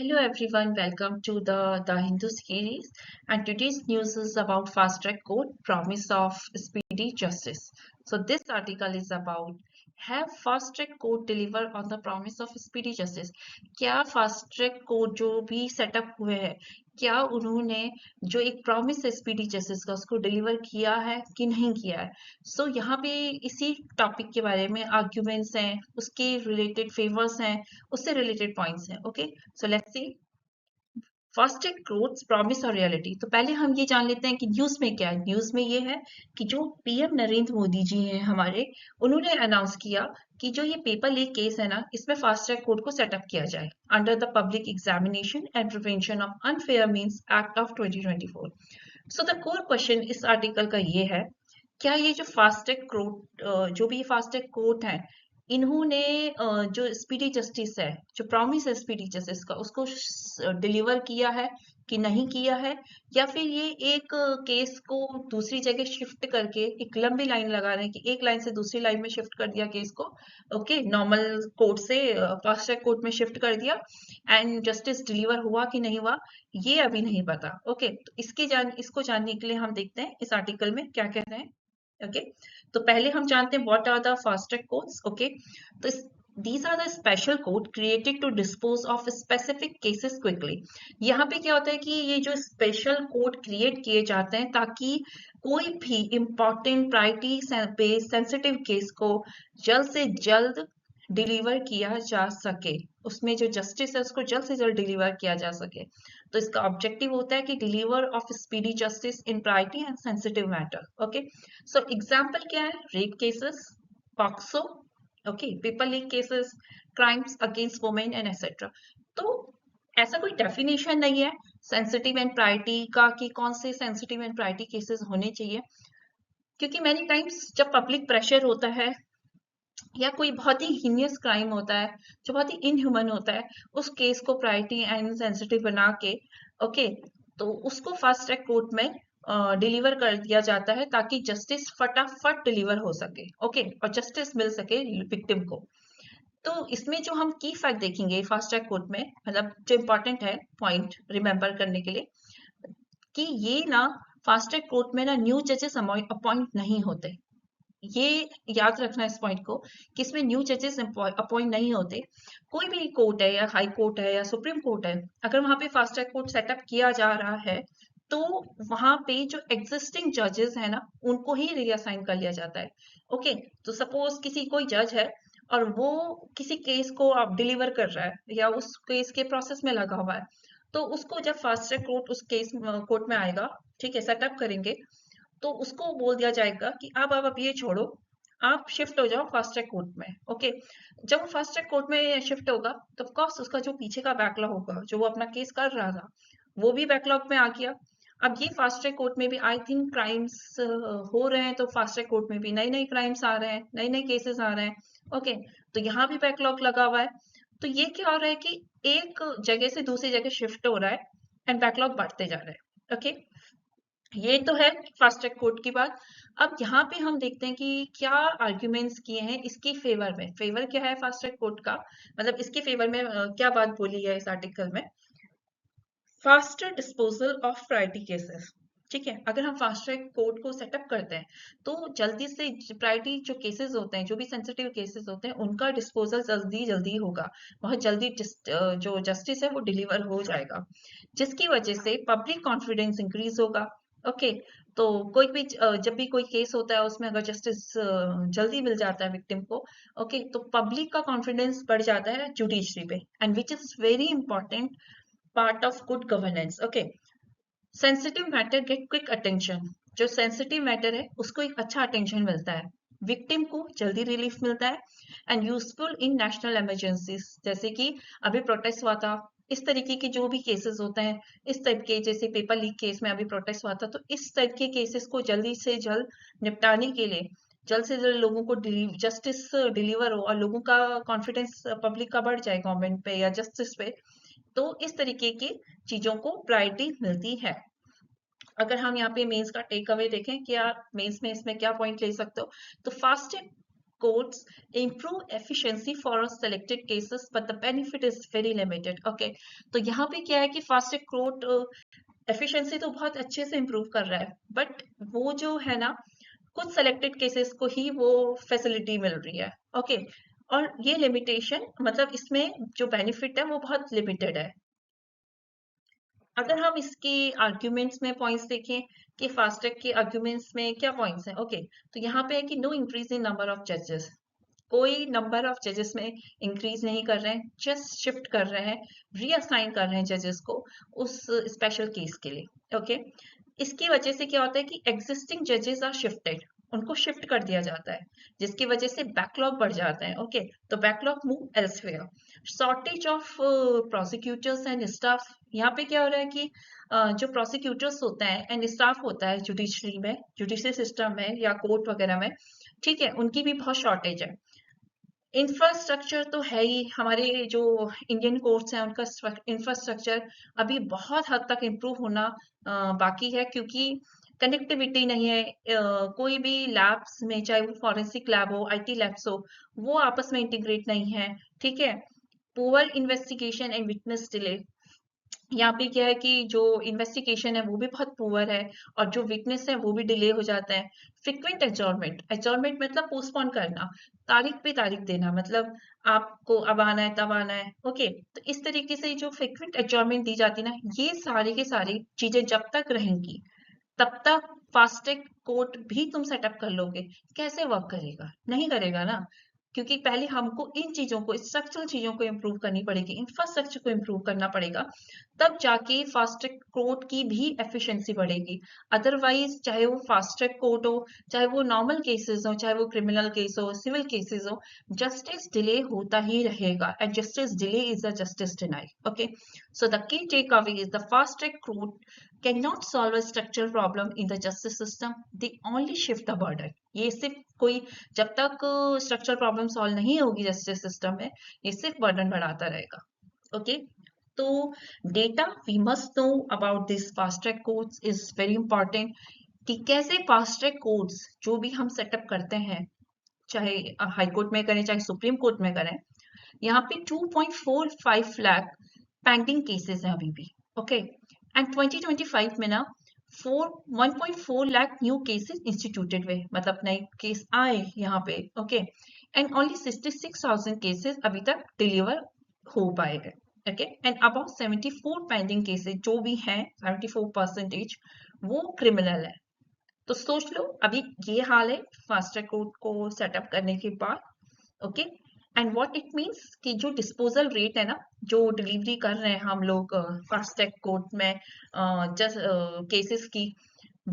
Hello everyone, welcome to the Hindu series. And today's news is about fast track court, promise of speedy justice. So this article is about have fast track court deliver on the promise of speedy justice. क्या fast track court जो भी setup हुए हैं, क्या उन्होंने जो एक promise है स्पीडी जस्टिस का उसको डिलीवर किया है कि नहीं किया है? सो यहाँ पे इसी टॉपिक के बारे में आर्ग्यूमेंट्स हैं, उसके रिलेटेड फेवर्स हैं, उससे रिलेटेड पॉइंट्स हैं. Okay, so let's see first है ग्रोथ प्रॉमिस और रियलिटी. तो पहले हम ये जान लेते हैं कि न्यूज में क्या है. न्यूज में ये है कि जो पीएम नरेंद्र मोदी जी हैं हमारे, उन्होंने अनाउंस किया कि जो ये पेपर लीक केस है ना, इसमें फास्ट ट्रैक कोर्ट को सेटअप किया जाए under the public examination and prevention of unfair means act of 2024. So the core question इस आर्टिकल का ये है, क्या ये जो फास्ट ट्रैक कोर्ट जो भी फास्ट ट्रैक कोर्ट है, इन्होंने जो स्पीडी जस्टिस है, जो प्रॉमिस है स्पीडी जस्टिस का, उसको डिलीवर किया है कि नहीं किया है, या फिर ये एक केस को दूसरी जगह शिफ्ट करके एक लंबी लाइन लगा रहे हैं कि एक लाइन से दूसरी लाइन में शिफ्ट कर दिया केस को. ओके, नॉर्मल कोर्ट से फास्ट ट्रैक कोर्ट में शिफ्ट कर दिया एंड जस्टिस डिलीवर हुआ कि नहीं हुआ, ये अभी नहीं पता. ओके, तो इसको जानने के लिए हम देखते हैं इस आर्टिकल में क्या कह रहे हैं. ओके, तो पहले हम जानते हैं what are the fast track courts. Okay, तो these are the special court created to dispose of specific cases quickly. यहाँ पे क्या होता है कि ये जो स्पेशल कोर्ट क्रिएट किए जाते हैं ताकि कोई भी important priority based sensitive case को जल्द से जल्द डिलीवर किया जा सके, उसमें जो जस्टिस है उसको जल्द से जल्द डिलीवर किया जा सके. तो इसका ऑब्जेक्टिव होता है कि deliver of speedy justice in priority and sensitive matter. Okay, so example क्या है? Rape cases, POCSO, okay, paper leak cases, crimes against women and etcetera. तो ऐसा कोई डेफिनेशन नहीं है सेंसिटिव एंड प्रायोरिटी का कि कौन से सेंसिटिव एंड प्रायोरिटी केसेस होने चाहिए, क्योंकि मैनी टाइम्स जब पब्लिक प्रेशर होता है या कोई बहुत ही हीनियस क्राइम होता है जो बहुत ही इनह्यूमन होता है, उस केस को प्रायोरिटी एंड सेंसिटिव बना के, ओके, तो उसको फास्ट ट्रैक कोर्ट में डिलीवर कर दिया जाता है ताकि जस्टिस फटाफट डिलीवर हो सके. ओके, और जस्टिस मिल सके विक्टिम को. तो इसमें जो हम की फैक्ट देखेंगे फास्ट ट्रैक कोर्ट में, मतलब जो इम्पोर्टेंट है पॉइंट रिमेम्बर करने के लिए, कि ये ना फास्ट ट्रैक कोर्ट में ना न्यू जजेस अपॉइंट नहीं होते. ये याद रखना इस पॉइंट को कि इसमें न्यू जजेस अपॉइंट नहीं होते. कोई भी कोर्ट है या हाई कोर्ट है या सुप्रीम कोर्ट है, अगर वहां पे फास्ट ट्रैक कोर्ट सेटअप किया जा रहा है तो वहां पे जो एग्जिस्टिंग जजेस है ना, उनको ही रीअसाइन कर लिया जाता है. ओके, तो सपोज किसी कोई जज है और वो किसी केस को आप डिलीवर कर रहा है या उस केस के प्रोसेस में लगा हुआ है, तो उसको जब फास्ट ट्रैक कोर्ट उस केस कोर्ट में आएगा, ठीक है, सेटअप करेंगे, तो उसको बोल दिया जाएगा कि अब ये छोड़ो, आप शिफ्ट हो जाओ फास्ट ट्रैक कोर्ट में. ओके, जब वो फास्ट ट्रैक कोर्ट में शिफ्ट होगा तो ऑफ कोर्स उसका जो पीछे का बैकलॉग होगा, जो वो अपना केस कर रहा था, वो भी बैकलॉग में आ गया. अब ये फास्ट ट्रैक कोर्ट में भी आई थिंक क्राइम्स हो रहे हैं, तो फास्ट ट्रैक कोर्ट में भी नए नए क्राइम्स आ रहे हैं, नए नए केसेस आ रहे हैं. ओके, तो यहाँ भी बैकलॉग लगा हुआ है. तो ये क्या हो रहा है कि एक जगह से दूसरी जगह शिफ्ट हो रहा है एंड बैकलॉग बढ़ते जा रहे हैं. ओके, ये तो है फास्ट ट्रैक कोर्ट की बात. अब यहाँ पे हम देखते हैं कि क्या आर्ग्यूमेंट्स किए हैं इसकी फेवर में. फेवर क्या है फास्ट ट्रैक कोर्ट का, मतलब इसके फेवर में क्या बात बोली है इस आर्टिकल में? Faster disposal of priority cases. ठीक है, अगर हम फास्ट ट्रैक कोर्ट को सेटअप करते हैं तो जल्दी से प्रायोरिटी जो केसेस होते हैं, जो भी सेंसिटिव केसेस होते हैं, उनका डिस्पोजल जल्दी जल्दी होगा, बहुत जल्दी जो जस्टिस है वो डिलीवर हो जाएगा, जिसकी वजह से पब्लिक कॉन्फिडेंस इंक्रीज होगा. ओके, तो कोई भी जब भी कोई केस होता है उसमें अगर जस्टिस जल्दी मिल जाता है विक्टिम को, ओके, तो पब्लिक का कॉन्फिडेंस बढ़ जाता है जुडिशरी पे, and which is very important part of good governance. Okay, sensitive matter get quick attention. जो सेंसिटिव मैटर है उसको एक अच्छा अटेंशन मिलता है, विक्टिम को जल्दी रिलीफ मिलता है, and useful in national emergencies, जैसे कि अभी प्रोटेस्ट हुआ था, इस तरीके के जो भी केसेस होते हैं, इस टाइप के, जैसे पेपर लीक केस में अभी प्रोटेस्ट हुआ था, तो इस टाइप के केसेस को जल्दी से जल्द निपटाने के लिए, जल्द से जल्द लोगों को जस्टिस डिलीवर हो और लोगों का कॉन्फिडेंस पब्लिक का बढ़ जाए गवर्नमेंट पे या जस्टिस पे, तो इस तरीके की चीजों को प्रायोरिटी मिलती है. अगर हम यहाँ पे मेंस का टेक अवे देखें कि आप मेंस में इसमें क्या पॉइंट ले सकते हो, तो fast courts improve efficiency for a selected cases but the benefit is very limited. Okay, तो यहाँ पे क्या है कि फास्ट ट्रैक कोर्ट एफिशिएंसी तो बहुत अच्छे से इम्प्रूव कर रहा है, बट वो जो है ना, कुछ सेलेक्टेड केसेस को ही वो फैसिलिटी मिल रही है। ओके, और ये लिमिटेशन मतलब इसमें जो बेनिफिट है वो बहुत लिमिटेड है। अगर हम इसके आर्ग्यूमेंट्स में पॉइंट्स देखें कि फास्ट ट्रैक के आर्ग्यूमेंट्स में क्या पॉइंट्स हैं, ओके, तो यहाँ पे है कि no increase in number of जजेस, कोई नंबर ऑफ जजेस में इंक्रीज नहीं कर रहे हैं, जस्ट शिफ्ट कर रहे हैं, रीअसाइन कर रहे हैं जजेस को उस स्पेशल केस के लिए। ओके, इसकी वजह से क्या होता है कि एग्जिस्टिंग जजेस आर शिफ्टेड, उनको शिफ्ट कर दिया जाता है, जिसकी वजह से बैकलॉग बढ़ जाता है। ओके, तो backlog move elsewhere, shortage of prosecutors and staff, यहाँ पे क्या हो रहा है कि जो प्रोसिक्यूटर्स होता है एंड स्टाफ होता है जुडिशरी में, जुडिशरी सिस्टम में या कोर्ट वगैरह में, ठीक है, उनकी भी बहुत शॉर्टेज है। इंफ्रास्ट्रक्चर तो है ही, हमारे जो इंडियन कोर्ट्स हैं उनका इंफ्रास्ट्रक्चर अभी बहुत हद तक इम्प्रूव होना बाकी है, क्योंकि कनेक्टिविटी नहीं है। कोई भी लैब्स में, चाहे वो फॉरेंसिक लैब हो, आईटी लैब्स हो, वो आपस में इंटीग्रेट नहीं है। ठीक है, poor investigation and witness delay, यहाँ पे क्या है कि जो इन्वेस्टिगेशन है वो भी बहुत पुअर है और जो विटनेस है वो भी डिले हो जाता है। फ्रिक्वेंट एजॉर्नमेंट, एजॉर्नमेंट मतलब पोस्टपोन करना, तारीख पे तारीख देना, मतलब आपको अब आना है तब आना है। ओके, तो इस तरीके से जो फ्रिक्वेंट एजॉर्नमेंट दी जाती है ना, ये सारी की सारी चीजें जब तक रहेंगी तब तक फास्ट ट्रैक कोर्ट भी तुम सेटअप कर लोगे, कैसे वर्क करेगा? नहीं करेगा ना, क्योंकि पहले हमको इन चीजों को, स्ट्रक्चरल चीजों को इम्प्रूव करनी पड़ेगी, इंफ्रास्ट्रक्चर को इम्प्रूव करना पड़ेगा, तब जाके फास्ट ट्रैक कोर्ट की भी एफिशिएंसी बढ़ेगी। अदरवाइज चाहे वो फास्ट ट्रैक कोर्ट हो, चाहे वो नॉर्मल केसेस हो, चाहे वो क्रिमिनल केस हो, सिविल केसेस हो, जस्टिस डिले होता ही रहेगा, and justice delay is a justice deny. Okay, so the key takeaway is the fast track court cannot solve a structural problem in the justice system, they only shift the burden। ये सिर्फ कोई, जब तक structural problem solve नहीं होगी justice system में, ये सिर्फ बर्डन बढ़ाता रहेगा। ओके, तो data we must know about this fast track courts is very important, कि कैसे फास्ट ट्रैक कोर्ट्स जो भी हम सेटअप करते हैं, चाहे हाई कोर्ट में करें चाहे सुप्रीम कोर्ट में करें, यहाँ पे 2.45 लाख पेंडिंग केसेस हैं अभी भी। ओके, एंड 2025 में ना 1.4 लाख न्यू केसेस इंस्टीट्यूटेड हुए, मतलब नए केस आए यहाँ पे। ओके, एंड ओनली 66,000 केसेस अभी तक डिलीवर हो पाए हैं। Okay, and about 74 pending cases जो भी हैं, 74% वो क्रिमिनल है। तो सोच लो अभी ये हाल है फास्ट ट्रैक कोर्ट को सेटअप करने के बाद। Okay, and what it means कि जो डिस्पोजल रेट है ना, जो डिलीवरी कर रहे हैं हम लोग फास्ट ट्रैक कोर्ट में जस्ट केसेस की,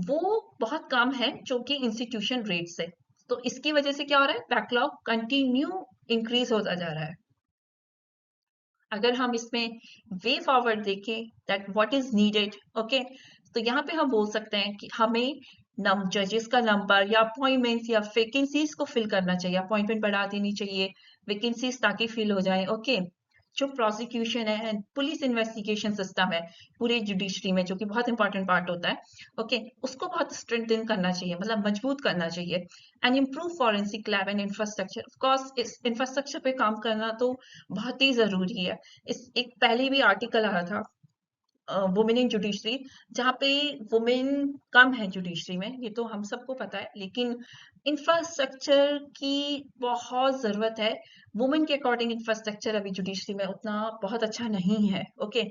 वो बहुत कम है जो कि इंस्टीट्यूशन रेट से। तो इसकी वजह से क्या हो रहा है, बैकलॉग कंटिन्यू इंक्रीज होता जा रहा है। अगर हम इसमें वे फॉरवर्ड देखें that what is needed, okay, तो यहाँ पे हम बोल सकते हैं कि हमें जजेस का नंबर या अपॉइंटमेंट्स या वैकेंसीज को फिल करना चाहिए, अपॉइंटमेंट बढ़ा देनी चाहिए, वैकेंसीज ताकि फिल हो जाए। ओके, जो प्रोसिक्यूशन है, पुलिस इन्वेस्टिगेशन सिस्टम है पूरे जुडिशरी में, जो कि बहुत इंपॉर्टेंट पार्ट होता है, ओके, उसको बहुत स्ट्रेंथन करना चाहिए, मतलब मजबूत करना चाहिए, and improve forensic lab and infrastructure. Of course इस इंफ्रास्ट्रक्चर पे काम करना तो बहुत ही जरूरी है। इस एक पहले भी आर्टिकल आया था वुमेन इन जुडिशरी, जहाँ पे वुमेन कम है जुडिशरी में, ये तो हम सबको पता है, लेकिन इंफ्रास्ट्रक्चर की बहुत जरूरत है। वुमेन के अकॉर्डिंग इंफ्रास्ट्रक्चर अभी जुडिशरी में उतना बहुत अच्छा नहीं है। ओके,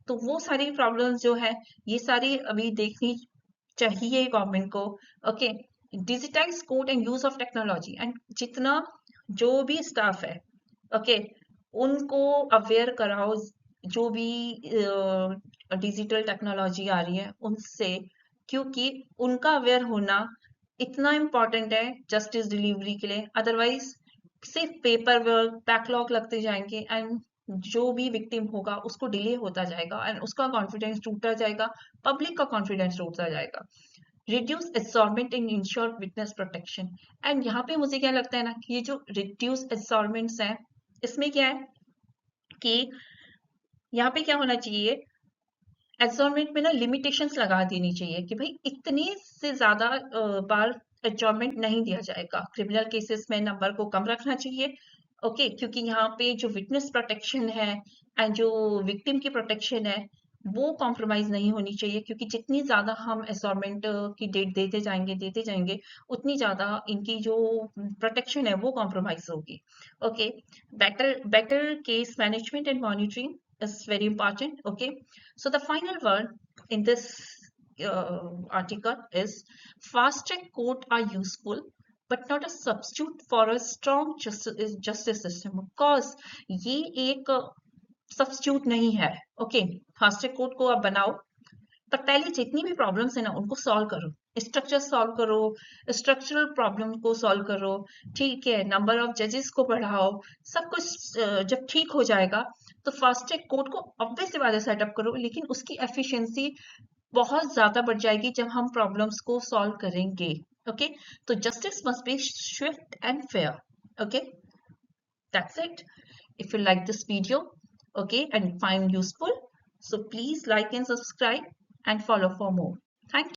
तो वो सारी प्रॉब्लम्स जो है, ये सारी अभी देखनी चाहिए गवर्नमेंट को। Okay, digitise court and use of technology, and जितना जो भी स्टाफ है, ओके, उनको अवेयर कराओ, जो भी डिजिटल टेक्नोलॉजी आ रही है उनसे, क्योंकि उनका अवेयर होना इतना इम्पोर्टेंट है जस्टिस डिलीवरी के लिए। अदरवाइज सिर्फ पेपर वर्क, बैकलॉग लगते जाएंगे, एंड जो भी विक्टिम होगा उसको डिले होता जाएगा एंड उसका कॉन्फिडेंस टूटता जाएगा, पब्लिक का कॉन्फिडेंस टूटता जाएगा। Reduce assortment and ensure witness protection, and यहाँ पे मुझे क्या लगता है ना कि ये जो रिड्यूस एसॉर्मेंट्स हैं, इसमें क्या है कि यहाँ पे क्या होना चाहिए, एसॉर्मेंट में ना लिमिटेशंस लगा देनी चाहिए कि भाई इतने से ज्यादा बार एडजॉर्नमेंट नहीं दिया जाएगा। क्रिमिनल केसेस में नंबर को कम रखना चाहिए, ओके, क्योंकि यहाँ पे जो विटनेस प्रोटेक्शन है एंड जो विक्टिम की प्रोटेक्शन है वो कॉम्प्रोमाइज नहीं होनी चाहिए, क्योंकि जितनी ज्यादा हम एसॉर्टमेंट की डेट देते जाएंगे उतनी ज्यादा इनकी जो प्रोटेक्शन है वो कॉम्प्रोमाइज होगी। Okay, better case management and monitoring is very important. Okay, so the final word in this article is fast track court are useful but not a substitute for a strong justice system, because ये एक substitute नहीं है। Okay, fast track court को आप बनाओ, पर पहले जितनी भी प्रॉब्लम्स है ना उनको सॉल्व करो, स्ट्रक्चर सॉल्व करो, स्ट्रक्चरल प्रॉब्लम को सॉल्व करो, ठीक है, नंबर ऑफ जजेस को बढ़ाओ, सब कुछ जब ठीक हो जाएगा तो फास्ट ट्रैक कोर्ट को ऑब्वियस बात है सेटअप करो, लेकिन उसकी एफिशिएंसी बहुत ज्यादा बढ़ जाएगी जब हम प्रॉब्लम्स को सॉल्व करेंगे। ओके, तो justice must be swift and fair. Okay, that's it. If you like this video, okay, and find useful, so please like and subscribe and follow for more. Thank you.